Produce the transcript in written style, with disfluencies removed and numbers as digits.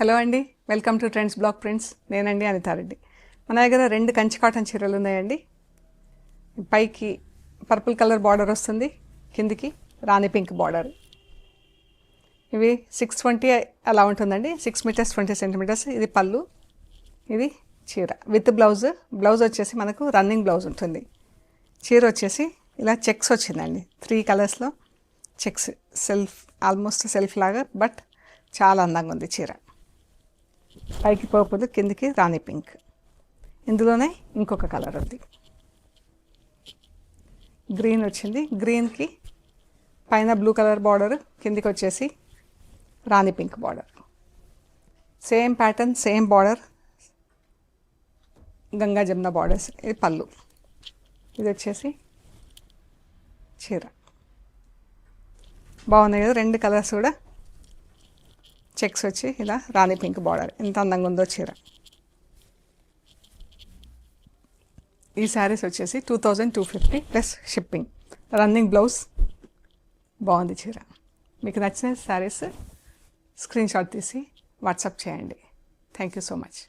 Hello అండి, welcome to trends block prints. నేనండి అనితారెడ్డి. మన దగ్గర 2 కంచి కాటన్ చీరలు ఉన్నాయండి. పైకి పర్పుల్ కలర్ బార్డర్ వస్తుంది, కిందికి రాణి పింక్ బార్డర్. ఇవి 620 అలా ఉంటుందండి, 6 మీటర్స్ 20 సెంటీమీటర్స్. ఇది పళ్ళు, ఇది చీర విత్ బ్లౌజ్. బ్లౌజ్ వచ్చేసి మనకు రన్నింగ్ బ్లౌజ్ ఉంటుంది. చీర వచ్చేసి ఇలా చెక్స్ వచ్చిందండి, 3 కలర్స్లో చెక్స్, సెల్ఫ్ ఆల్మోస్ట్ సెల్ఫ్ లాగా, బట్ చాలా అందంగా ఉంది చీర. పైకి పర్పుల్, కిందికి రాణి పింక్. ఇందులోనే ఇంకొక కలర్ ఉంది, గ్రీన్ వచ్చింది. గ్రీన్కి పైన బ్లూ కలర్ బార్డర్, కిందికి వచ్చేసి రాణి pink border. Same pattern, same border, Ganga Jamuna borders. ఇది పళ్ళు, ఇది వచ్చేసి చీర. బాగున్నాయి కదా, 2 కలర్స్ కూడా చెక్స్ వచ్చి ఇలా రాణి పింక్ బార్డర్. ఎంత అందంగా ఉందో చీర. ఈ శారీస్ వచ్చేసి 2250 ప్లస్ షిప్పింగ్. Running blouse. బాగుంది చీర. మీకు నచ్చిన శారీస్ స్క్రీన్ షాట్ తీసి వాట్సాప్ చేయండి. Thank you so much.